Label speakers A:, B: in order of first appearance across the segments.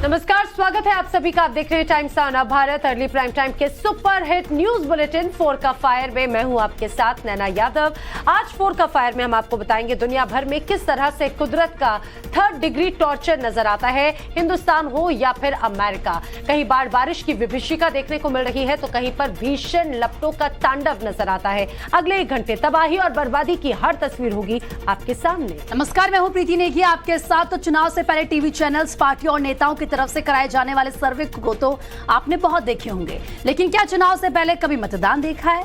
A: नमस्कार, स्वागत है आप सभी का। आप देख रहे हैं times on Bharat early prime time के सुपर हिट न्यूज बुलेटिन 4 का फायर में मैं हूं आपके साथ नैना यादव। आज 4 का फायर में हम आपको बताएंगे दुनिया भर में किस तरह से कुदरत का 3rd डिग्री टॉर्चर नजर आता है, हिंदुस्तान हो या फिर अमेरिका। कहीं बाढ़ बारिश की विभीषिका देखने को मिल रही है तो कहीं पर भीषण लपटों का तांडव नजर आता है। अगले 1 घंटे तबाही और बर्बादी की हर तस्वीर होगी आपके सामने।
B: नमस्कार, मैं हूं प्रीति नेगी आपके साथ। तो चुनाव से पहले टीवी चैनल्स, पार्टियों और नेताओं की तरफ से कराए जाने वाले सर्वे को तो आपने बहुत देखे होंगे, लेकिन क्या चुनाव से पहले कभी मतदान देखा है?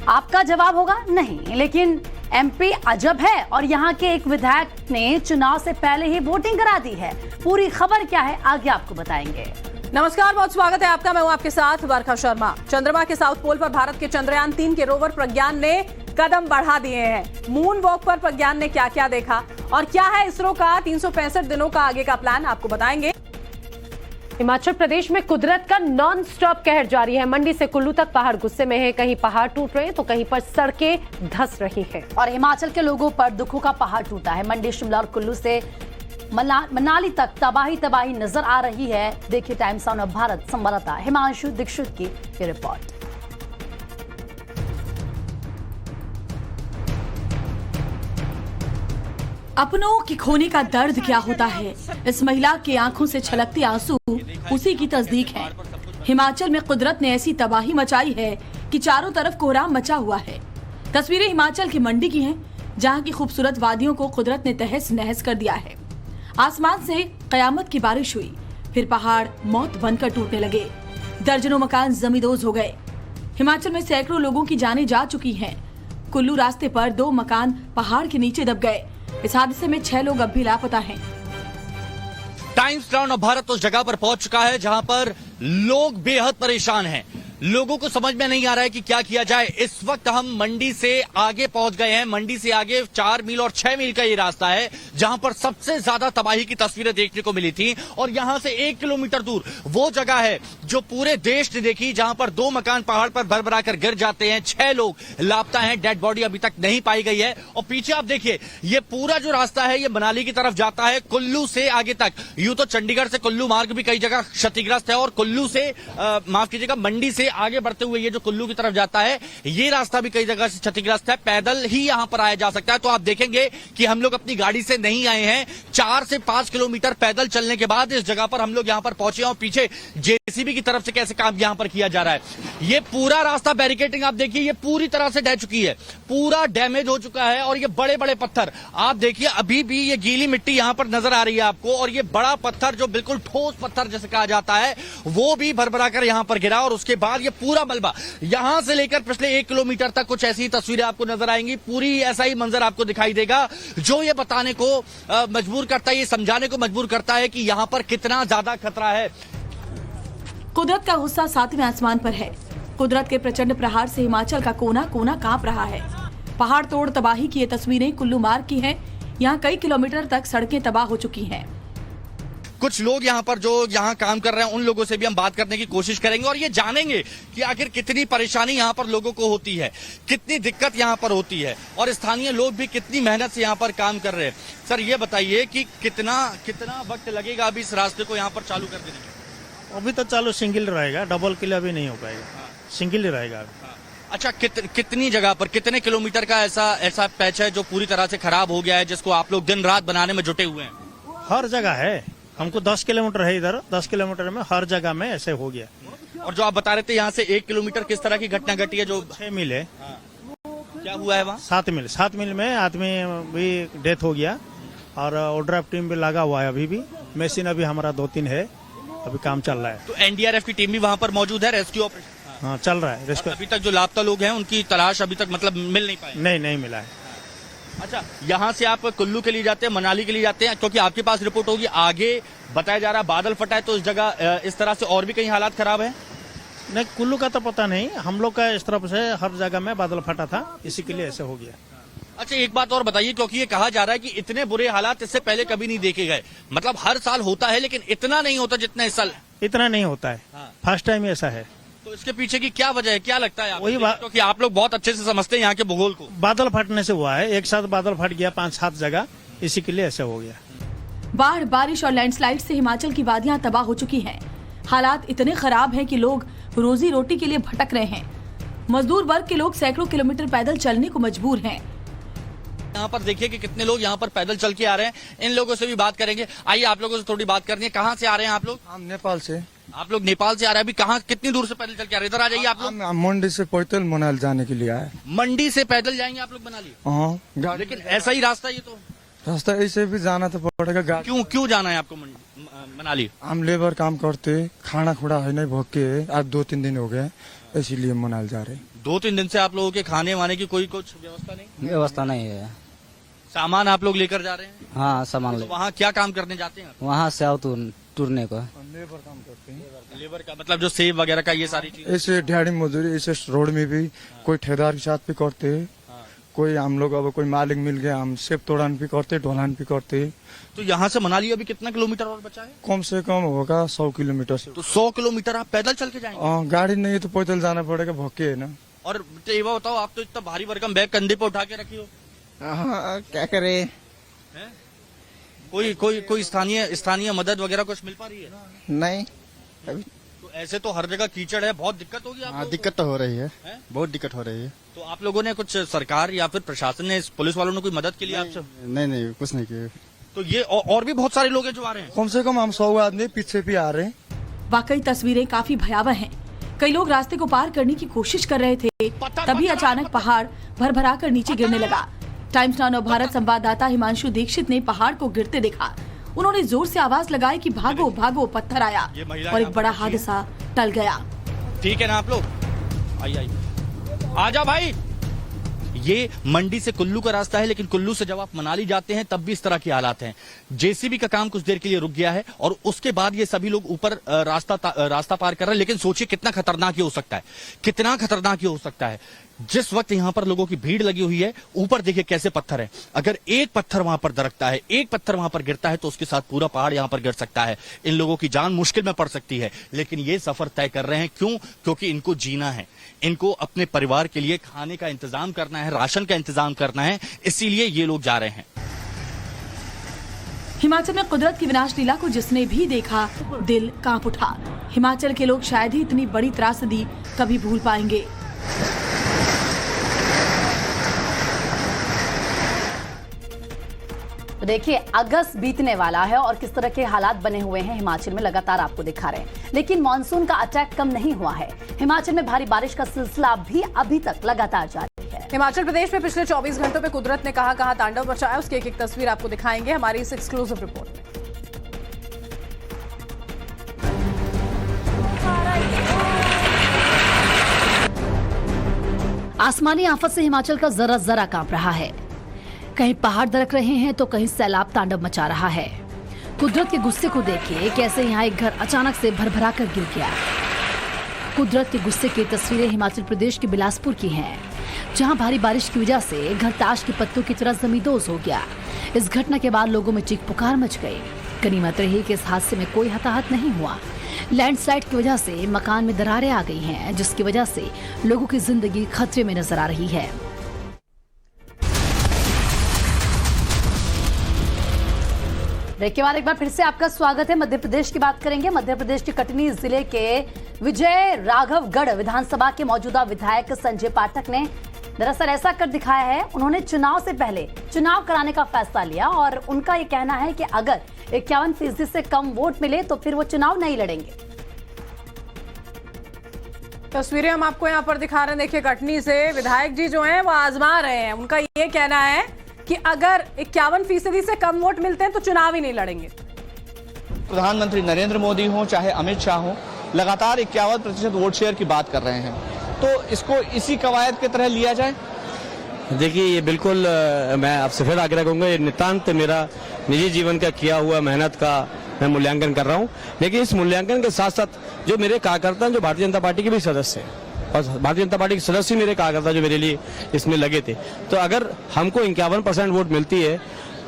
B: आपका जवाब होगा नहीं। लेकिन एमपी अजब है और यहां के एक विधायक ने चुनाव से पहले ही वोटिंग करा दी है। पूरी खबर क्या है आगे आपको बताएंगे।
C: नमस्कार, बहुत स्वागत है आपका। मैं हूं आपके साथ वर्षा शर्मा। चंद्रमा के साउथ पोल पर भारत के चंद्रयान 3 के रोवर प्रज्ञान ने कदम बढ़ा दिए हैं। मून वॉक पर प्रज्ञान ने क्या क्या देखा और क्या है इसरो का 365 दिनों का आगे का प्लान, आपको बताएंगे।
A: हिमाचल प्रदेश में कुदरत का नॉन स्टॉप कहर जारी है। मंडी से कुल्लू तक पहाड़ गुस्से में है, कहीं पहाड़ टूट रहे हैं तो कहीं पर सड़कें धंस रही हैं।
B: और हिमाचल के लोगों पर दुखों का पहाड़ टूटा है। मंडी, शिमला और कुल्लू से मनाली तक तबाही नजर आ रही है। देखिए टाइम्स ऑन भारत संवाददाता हिमांशु दीक्षित की ये रिपोर्ट।
D: अपनों की खोने का दर्द क्या होता है, इस महिला की आंखों से छलकते आंसू उसी की तस्दीक है। हिमाचल में कुदरत ने ऐसी तबाही मचाई है कि चारों तरफ कोहराम मचा हुआ है। तस्वीरें हिमाचल की मंडी की हैं, जहां की खूबसूरत वादियों को कुदरत ने तहस नहस कर दिया है। आसमान से कयामत की बारिश हुई, फिर पहाड़ मौत बनकर टूटने लगे। दर्जनों मकान जमींदोज हो गए। हिमाचल में सैकड़ों लोगों की जानें जा चुकी हैं। कुल्लू रास्ते पर 2 मकान पहाड़ के नीचे दब गए। इस हादसे में 6 लोग अब भी लापता हैं।
E: टाइम्स ऑन भारत उस जगह पर पहुंच चुका है जहां पर लोग बेहद परेशान हैं। लोगों को समझ में नहीं आ रहा है कि क्या किया जाए। इस वक्त हम मंडी से आगे पहुंच गए हैं। मंडी से आगे 4 मील और 6 मील का ये रास्ता है जहां पर सबसे ज्यादा तबाही की तस्वीरें देखने को मिली थी। और यहां से 1 किलोमीटर दूर वो जगह है जो पूरे देश ने देखी, जहां पर 2 मकान पहाड़ पर भरभरा कर गिर जाते हैं। 6 लोग लापता हैं, डेड बॉडी अभी तक नहीं पाई गई है। और पीछे आप देखिए, ये पूरा जो रास्ता है ये मनाली की तरफ जाता है, कुल्लू से आगे तक। यूं तो चंडीगढ़ से कुल्लू मार्ग भी कई जगह क्षतिग्रस्त है और कुल्लू से माफ कीजिएगा मंडी से आगे बढ़ते हुए ये जो कुल्लू की तरफ जाता है ये रास्ता भी कई जगह से क्षतिग्रस्त है। पैदल ही यहां पर आया जा सकता है। तो आप देखेंगे कि हम लोग अपनी गाड़ी से नहीं आए हैं। 4 से 5 किलोमीटर पैदल चलने के बाद इस जगह पर हम लोग यहां पर पहुंचे हैं। और पीछे जेसीबी की तरफ से कैसे काम यहां पर किया जा रहा है। ये पूरा रास्ता बैरिकेडिंग आप देखिए, ये पूरी तरह से ढह चुकी है, पूरा डैमेज हो चुका है। और ये बड़े बड़े पत्थर आप देखिए, अभी भी ये गीली मिट्टी यहां पर नजर आ रही है आपको। और ये बड़ा पत्थर जो बिल्कुल ठोस पत्थर जैसे कहा जाता है वो भी भरभरा कर यहां पर गिरा। और उसके बाद ये पूरा मलबा यहां से लेकर पिछले 1 किलोमीटर तक कुछ ऐसी तस्वीरें आपको नजर आएंगी। पूरी ऐसा ही मंजर आपको दिखाई देगा जो ये बताने को मजबूर करता है, ये समझाने को मजबूर करता है कि यहां पर कितना ज्यादा खतरा है।
D: कुदरत का गुस्सा 7वें आसमान पर है। कुदरत के प्रचंड प्रहार से हिमाचल का कोना कोना कांप रहा है। पहाड़ तोड़ तबाही की ये तस्वीरें कुल्लू मार्ग की हैं। यहाँ कई किलोमीटर तक सड़कें तबाह हो चुकी हैं।
E: कुछ लोग यहाँ पर जो यहाँ काम कर रहे हैं उन लोगों से भी हम बात करने की कोशिश करेंगे और ये जानेंगे कि आखिर कितनी परेशानी यहाँ पर लोगों को होती है, कितनी दिक्कत यहाँ पर होती है और स्थानीय लोग भी कितनी मेहनत से यहाँ पर काम कर रहे हैं। सर ये बताइए कि कितना वक्त लगेगा अभी इस रास्ते को यहाँ पर चालू कर देने में?
F: अभी तो चालू सिंगल रहेगा, डबल के लिए अभी नहीं हो पाएगा। सिंगल ही रहेगा।
E: अच्छा, कितनी जगह पर कितने किलोमीटर का ऐसा पैच है जो पूरी तरह से खराब हो गया है, जिसको आप लोग दिन रात बनाने में जुटे हुए हैं?
F: हर जगह है। हमको 10 किलोमीटर है इधर, 10 किलोमीटर में हर जगह में ऐसे हो गया।
E: और जो आप बता रहे थे यहाँ से 1 किलोमीटर किस तरह की घटना घटी है? जो
F: 6 मील है।
E: क्या हुआ है वहाँ?
F: 7 मील में आदमी भी डेथ हो गया और ओड्राफ टीम भी लगा हुआ है। अभी भी मशीन अभी हमारा 2-3 है, अभी काम चल रहा है।
E: तो एनडीआरएफ की टीम भी वहाँ पर मौजूद है, रेस्क्यू ऑपरेशन?
F: हाँ, चल रहा है रेस्क्यू।
E: अभी तक जो लापता लोग हैं उनकी तलाश अभी तक मतलब मिल नहीं पाए?
F: नहीं मिला है।
E: अच्छा, यहाँ से आप कुल्लू के लिए जाते हैं, मनाली के लिए जाते हैं, क्योंकि आपके पास रिपोर्ट होगी आगे बताया जा रहा है बादल फटा है, तो इस जगह इस तरह से और भी कहीं हालात खराब है?
F: नहीं, कुल्लू का तो पता नहीं, हम लोग का इस तरफ से हर जगह में बादल फटा था, इसी के लिए ऐसे हो गया।
E: अच्छा, एक बात और बताइए, क्योंकि ये कहा जा रहा है कि इतने बुरे हालात इससे पहले कभी नहीं देखे गए। मतलब हर साल होता है लेकिन इतना नहीं होता जितना इस साल।
F: इतना नहीं होता है, फर्स्ट टाइम ऐसा है।
E: तो इसके पीछे की क्या वजह है, क्या लगता है आपको?
F: वही बात,
E: क्योंकि आप लोग बहुत अच्छे से समझते हैं यहाँ के भूगोल को।
F: बादल फटने से हुआ है, एक साथ बादल फट गया 5-7 जगह, इसी के लिए ऐसा हो गया।
D: बाढ़, बारिश और लैंडस्लाइड से हिमाचल की वादियां तबाह हो चुकी हैं। हालात इतने खराब हैं कि लोग रोजी रोटी के लिए भटक रहे हैं। मजदूर वर्ग के लोग सैकड़ों किलोमीटर पैदल चलने को मजबूर हैं।
E: यहाँ पर देखिए कि कितने लोग यहाँ पर पैदल चल के आ रहे हैं। इन लोगों से भी बात करेंगे। आइए आप लोगों से थोड़ी बात करनी है। कहाँ से आ रहे हैं आप लोग?
G: हम नेपाल से।
E: आप लोग नेपाल से आ रहे हैं। अभी कहाँ, कितनी दूर से पैदल चल के आ रहे हैं? इधर आ जाइए आप लोग।
G: हम मंडी से पैदल मनाली जाने के लिए आए।
E: मंडी से पैदल जाएंगे आप लोग मनाली?
G: हाँ,
E: लेकिन ऐसा ही रास्ता, ये तो
G: रास्ता ऐसे भी जाना तो पड़ेगा। गाड़ी
E: क्यों जाना है आपको मनाली?
G: हम लेबर काम करते, खाना खुड़ा है नहीं भोग के, आज 2-3 दिन हो गए, इसीलिए मनाली जा रहे।
E: 2-3 दिन से आप लोगों के खाने वाने की कोई कुछ व्यवस्था नहीं?
H: व्यवस्था नहीं है।
E: सामान आप लोग लेकर जा रहे हैं?
H: हाँ, सामान ले।
E: वहाँ क्या काम करने जाते हैं?
H: वहाँ से आओ टूरने को।
G: लेबर काम करते हैं।
E: लेबर का मतलब जो सेब वगैरह का, ये सारी चीज।
G: ऐसे दिहाड़ी मजदूरी, ऐसे रोड में भी कोई ठेकेदार के साथ भी करते, कोई हम लोग अब कोई मालिक मिल गया, हम सेब तोड़ान भी करते, ढोलान भी करते।
E: तो यहाँ से मनाली अभी कितना किलोमीटर और बचा है?
G: कम से कम होगा 100 किलोमीटर से।
E: तो 100 किलोमीटर आप पैदल चल के जाएंगे?
G: गाड़ी नहीं है तो पैदल जाना पड़ेगा, भोग के है ना।
E: और ये बताओ, आप तो इतना भारी भरकम बैग कंधे पे उठा के रखी हो,
G: क्या करे।
E: कोई स्थानीय मदद वगैरह कुछ मिल पा रही है?
G: नहीं अभी
E: तो ऐसे तो हर जगह कीचड़ है, बहुत दिक्कत होगी आपको?
G: दिक्कत तो हो रही है, बहुत दिक्कत हो रही है।
E: तो आप लोगों ने कुछ, सरकार या फिर प्रशासन ने, पुलिस वालों ने कोई मदद के लिए आपसे?
G: नहीं कुछ नहीं किया।
E: तो ये और भी बहुत सारे लोग हैं जो आ रहे हैं?
G: कम से कम हम 100 आदमी पीछे भी आ रहे हैं।
D: वाकई तस्वीरें काफी भयावह हैं। कई लोग रास्ते को पार करने की कोशिश कर रहे थे, तभी अचानक पहाड़ भरभरा कर नीचे गिरने लगा। टाइम्स नाउ भारत संवाददाता हिमांशु दीक्षित ने पहाड़ को गिरते देखा। उन्होंने जोर से आवाज लगाई कि भागो भागो, पत्थर आया और एक बड़ा हादसा टल गया।
E: ठीक है ना आप लोग? आइए आजा भाई। ये मंडी से कुल्लू का रास्ता है, लेकिन कुल्लू से जब आप मनाली जाते हैं तब भी इस तरह के हालात हैं। जेसीबी का काम कुछ देर के लिए रुक गया है और उसके बाद ये सभी लोग ऊपर रास्ता पार कर रहे हैं। लेकिन सोचिए कितना खतरनाक ये हो सकता है, कितना खतरनाक ये हो सकता है। जिस वक्त यहाँ पर लोगों की भीड़ लगी हुई है, ऊपर देखिए कैसे पत्थर है। अगर एक पत्थर वहां पर दरकता है, एक पत्थर वहां पर गिरता है, तो उसके साथ पूरा पहाड़ यहाँ पर गिर सकता है। इन लोगों की जान मुश्किल में पड़ सकती है। लेकिन ये सफर तय कर रहे हैं। क्यों? क्योंकि इनको जीना है, इनको अपने परिवार के लिए खाने का इंतजाम करना है, राशन का इंतजाम करना है, इसीलिए ये लोग जा रहे हैं।
D: हिमाचल में कुदरत की विनाश लीला को जिसने भी देखा, दिल कांप उठा। हिमाचल के लोग शायद ही इतनी बड़ी त्रासदी कभी भूल पाएंगे।
B: तो देखिए, अगस्त बीतने वाला है और किस तरह के हालात बने हुए हैं हिमाचल में लगातार आपको दिखा रहे हैं। लेकिन मॉनसून का अटैक कम नहीं हुआ है। हिमाचल में भारी बारिश का सिलसिला भी अभी तक लगातार जारी है।
C: हिमाचल प्रदेश में पिछले 24 घंटों में कुदरत ने कहां तांडव मचाया, उसकी एक तस्वीर आपको दिखाएंगे हमारी इस एक्सक्लूसिव रिपोर्ट में।
B: आसमानी आफत से हिमाचल का जरा जरा कांप रहा है। कहीं पहाड़ दरक रहे हैं तो कहीं सैलाब तांडव मचा रहा है। कुदरत के गुस्से को देखिए, कैसे यहाँ एक घर अचानक से भरभरा कर गिर गया। कुदरत के गुस्से की तस्वीरें हिमाचल प्रदेश के बिलासपुर की हैं, जहाँ भारी बारिश की वजह से घर ताश के पत्तों की तरह जमींदोज हो गया। इस घटना के बाद लोगों में चीख पुकार मच गई। गनीमत रही कि इस हादसे में कोई हताहत नहीं हुआ। लैंडस्लाइड की वजह से मकान में दरारें आ गई हैं, जिसकी वजह से लोगों की जिंदगी खतरे में नजर आ रही है। ब्रेक के बाद एक बार फिर से आपका स्वागत है। मध्य प्रदेश की बात करेंगे। मध्य प्रदेश के कटनी जिले के विजय राघवगढ़ विधानसभा के मौजूदा विधायक संजय पाठक ने दरअसल ऐसा कर दिखाया है। उन्होंने चुनाव से पहले चुनाव कराने का फैसला लिया और उनका ये कहना है कि अगर 51% से कम वोट मिले तो फिर वो चुनाव नहीं लड़ेंगे।
C: तस्वीरें हम आपको यहाँ पर दिखा रहे हैं। देखिए, कटनी से विधायक जी जो हैं वो आजमा रहे हैं। उनका ये कहना है कि अगर 51% से कम वोट मिलते हैं तो चुनाव ही नहीं लड़ेंगे।
I: प्रधानमंत्री नरेंद्र मोदी हो चाहे अमित शाह हो, लगातार 51% वोट शेयर की बात कर रहे हैं, तो इसको इसी कवायद की तरह लिया जाए।
H: देखिए, ये बिल्कुल मैं आपसे फिर आग्रह करूंगा, ये नितांत मेरा निजी जीवन का किया हुआ मेहनत का मैं मूल्यांकन कर रहा हूं। लेकिन इस मूल्यांकन के साथ साथ जो मेरे कार्यकर्ता हैं, जो भारतीय जनता पार्टी के भी सदस्य हैं और भारतीय जनता पार्टी के सदस्य मेरे कार्यकर्ता जो मेरे लिए इसमें लगे थे, तो अगर हमको 51% वोट मिलती है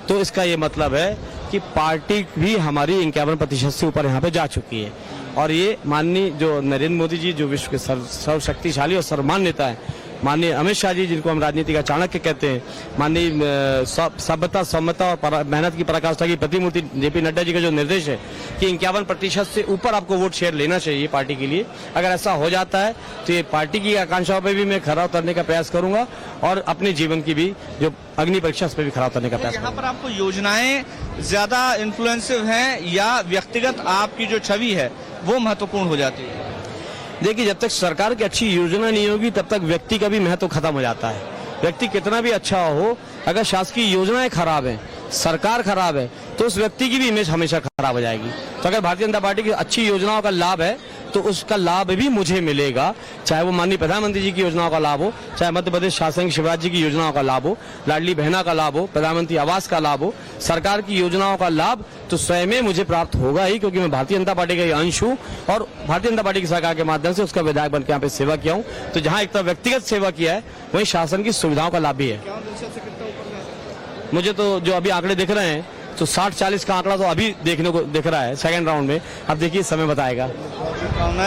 H: तो इसका ये मतलब है कि पार्टी भी हमारी 51% से ऊपर यहाँ पे जा चुकी है। और ये माननीय जो नरेंद्र मोदी जी, जो विश्व के सर्वशक्तिशाली और सर्वमान्य नेता है, माननीय अमित शाह जी, जिनको हम राजनीति का चाणक्य कहते हैं, माननीय सभ्यता, समता और मेहनत की पराकाष्ठा की प्रतिमूर्ति जेपी नड्डा जी का जो निर्देश है कि 51% से ऊपर आपको वोट शेयर लेना चाहिए पार्टी के लिए, अगर ऐसा हो जाता है तो ये पार्टी की आकांक्षाओं पर भी मैं खरा उतरने का प्रयास करूंगा और अपने जीवन की भी जो अग्नि परीक्षा उस पर भी खरा उतरने का प्रयास
I: यहाँ
H: करूंगा।
I: पर आपको योजनाएं ज्यादा इन्फ्लुएंसिव हैं या व्यक्तिगत आपकी जो छवि है वो महत्वपूर्ण हो जाती है?
H: देखिए, जब तक सरकार की अच्छी योजना नहीं होगी तब तक व्यक्ति का भी महत्व खत्म हो जाता है। व्यक्ति कितना भी अच्छा हो, अगर शासकीय योजनाएं खराब हैं, सरकार खराब है, तो उस व्यक्ति की भी इमेज हमेशा खराब हो जाएगी। तो अगर भारतीय जनता पार्टी की अच्छी योजनाओं का लाभ है तो उसका लाभ भी मुझे मिलेगा, चाहे वो माननीय प्रधानमंत्री जी की योजनाओं का लाभ हो, चाहे मध्य प्रदेश शासन शिवराज जी की योजनाओं का लाभ हो, लाडली बहना का लाभ हो, प्रधानमंत्री आवास का लाभ हो, सरकार की योजनाओं का लाभ तो स्वयं में मुझे प्राप्त होगा ही, क्योंकि मैं भारतीय जनता पार्टी का ही अंश हूँ और भारतीय जनता पार्टी की सरकार के माध्यम से उसका विधायक बनकर यहाँ पे सेवा किया हूँ। तो जहाँ एक तरफ व्यक्तिगत सेवा किया है वहीं शासन की सुविधाओं का लाभ भी है। मुझे तो जो अभी आंकड़े दिख रहे हैं तो 60-40 का आंकड़ा तो अभी देखने को दिख रहा है सेकंड राउंड में। अब देखिए, समय बताएगा।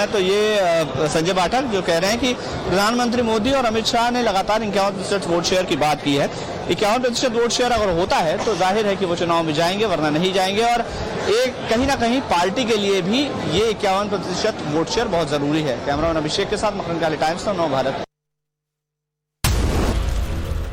I: तो ये संजय पाठक जो कह रहे हैं कि प्रधानमंत्री मोदी और अमित शाह ने लगातार 51% वोट शेयर की बात की है। 51% वोट शेयर अगर होता है तो जाहिर है कि वो चुनाव में जाएंगे, वरना नहीं जाएंगे। और एक कहीं ना कहीं पार्टी के लिए भी ये 51% वोट शेयर बहुत जरूरी है। कैमरामैन अभिषेक के साथ मकरन काली, टाइम्स नव भारत।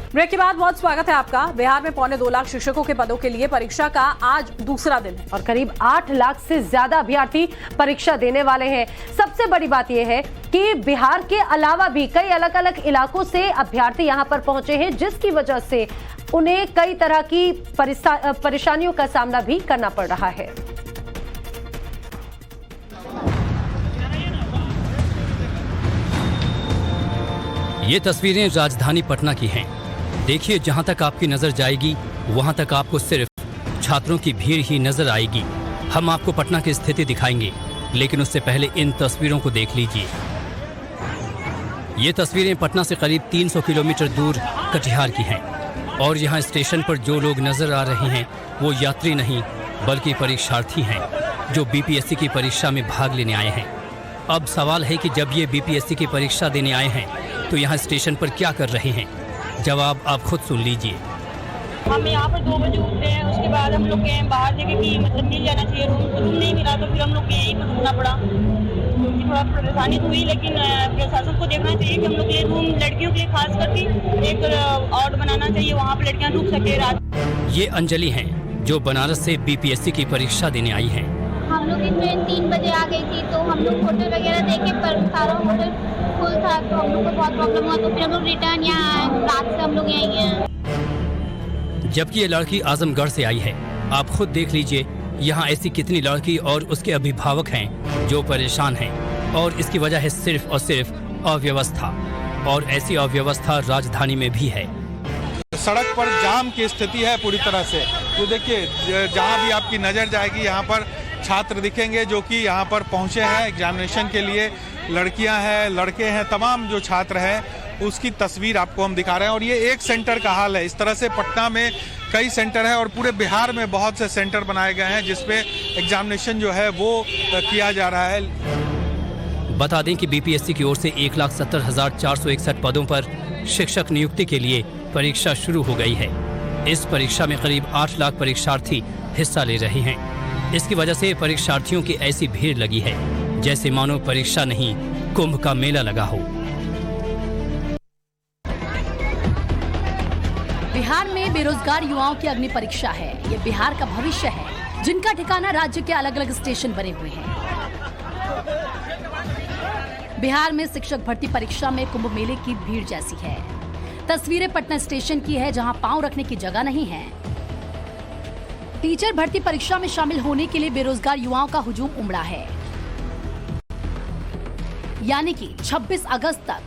C: ब्रेक के बाद बहुत स्वागत है आपका। बिहार में 2.25 लाख शिक्षकों के पदों के लिए परीक्षा का आज दूसरा दिन है
A: और करीब 8 लाख से ज्यादा अभ्यर्थी परीक्षा देने वाले हैं। सबसे बड़ी बात यह है कि बिहार के अलावा भी कई अलग अलग इलाकों से अभ्यर्थी यहां पर पहुंचे हैं, जिसकी वजह से उन्हें कई तरह की परेशानियों का सामना भी करना पड़ रहा है।
J: ये तस्वीरें राजधानी पटना की हैं। देखिए, जहां तक आपकी नजर जाएगी वहां तक आपको सिर्फ छात्रों की भीड़ ही नजर आएगी। हम आपको पटना की स्थिति दिखाएंगे, लेकिन उससे पहले इन तस्वीरों को देख लीजिए। ये तस्वीरें पटना से करीब 300 किलोमीटर दूर कटिहार की हैं और यहाँ स्टेशन पर जो लोग नजर आ रहे हैं वो यात्री नहीं बल्कि परीक्षार्थी हैं जो बीपीएससी की परीक्षा में भाग लेने आए हैं। अब सवाल है कि जब ये बीपीएससी की परीक्षा देने आए हैं तो यहाँ स्टेशन पर क्या कर रहे हैं? जवाब आप खुद सुन लीजिए।
K: हम यहाँ पर 2 बजे उठते हैं, उसके बाद हम लोग गए बाहर जगह कि मतलब मिल जाना चाहिए रूम नहीं मिला तो फिर हम लोग यहीं पर रुकना पड़ा। थोड़ा परेशानी हुई, लेकिन प्रशासन को देखना चाहिए कि हम लोग ये रूम लड़कियों के लिए खास करके एक और बनाना चाहिए, वहाँ पर लड़कियाँ रुक सके रात।
J: ये अंजलि हैं जो बनारस से बीपीएससी की परीक्षा देने आई हैं।
L: हम लोग इसमें 3 बजे आ गई थी, तो हम लोग होटल वगैरह देखे पर सारा होटल फुल था, तो हम लोग को बहुत प्रॉब्लम हुआ। तो फिर हम लोग रिटर्न यहाँ आए, रात से हम लोग यहीं हैं।
J: जबकि ये लड़की आजमगढ़ से आई है। आप खुद देख लीजिए, यहाँ ऐसी कितनी लड़की और उसके अभिभावक हैं जो परेशान हैं और इसकी वजह है सिर्फ और सिर्फ अव्यवस्था, और ऐसी अव्यवस्था राजधानी में भी है।
M: सड़क पर जाम की स्थिति है पूरी तरह से। तो देखिए, जहाँ भी आपकी नजर जाएगी यहाँ पर छात्र दिखेंगे जो कि यहाँ पर पहुँचे हैं एग्जामिनेशन के लिए। लड़कियाँ हैं, लड़के हैं, तमाम जो छात्र हैं उसकी तस्वीर आपको हम दिखा रहे हैं। और ये एक सेंटर का हाल है। इस तरह से पटना में कई सेंटर है और पूरे बिहार में बहुत से सेंटर बनाए गए हैं जिसपे एग्जामिनेशन जो है वो किया जा रहा है।
J: बता दें कि बीपीएससी की ओर से 1,70,461 पदों पर शिक्षक नियुक्ति के लिए परीक्षा शुरू हो गई है। इस परीक्षा में करीब 8 लाख परीक्षार्थी हिस्सा ले रहे हैं। इसकी वजह से परीक्षार्थियों की ऐसी भीड़ लगी है जैसे मानो परीक्षा नहीं कुंभ का मेला लगा हो।
B: बिहार में बेरोजगार युवाओं की अग्नि परीक्षा है। ये बिहार का भविष्य है, जिनका ठिकाना राज्य के अलग अलग स्टेशन बने हुए हैं। बिहार में शिक्षक भर्ती परीक्षा में कुंभ मेले की भीड़ जैसी है। तस्वीरें पटना स्टेशन की है, जहां पांव रखने की जगह नहीं है। टीचर भर्ती परीक्षा में शामिल होने के लिए बेरोजगार युवाओं का हुजूम उमड़ा है। यानी कि 26 अगस्त तक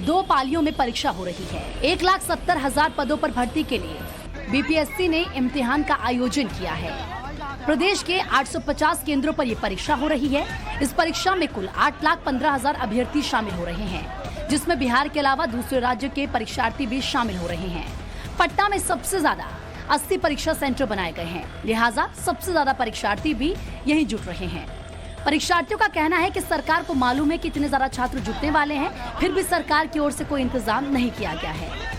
B: 2 पालियों में परीक्षा हो रही है। 1,70,000 पदों पर भर्ती के लिए बीपीएससी ने इम्तिहान का आयोजन किया है। प्रदेश के 850 केंद्रों पर यह परीक्षा हो रही है। इस परीक्षा में कुल 8,15,000 अभ्यर्थी शामिल हो रहे हैं, जिसमें बिहार के अलावा दूसरे राज्य के परीक्षार्थी भी शामिल हो रहे हैं। पटना में सबसे ज्यादा 80 परीक्षा सेंटर बनाए गए हैं, लिहाजा सबसे ज्यादा परीक्षार्थी भी यहीं जुट रहे हैं। परीक्षार्थियों का कहना है कि सरकार को मालूम है कि इतने ज्यादा छात्र जुटने वाले हैं, फिर भी सरकार की ओर से कोई इंतजाम नहीं किया गया है।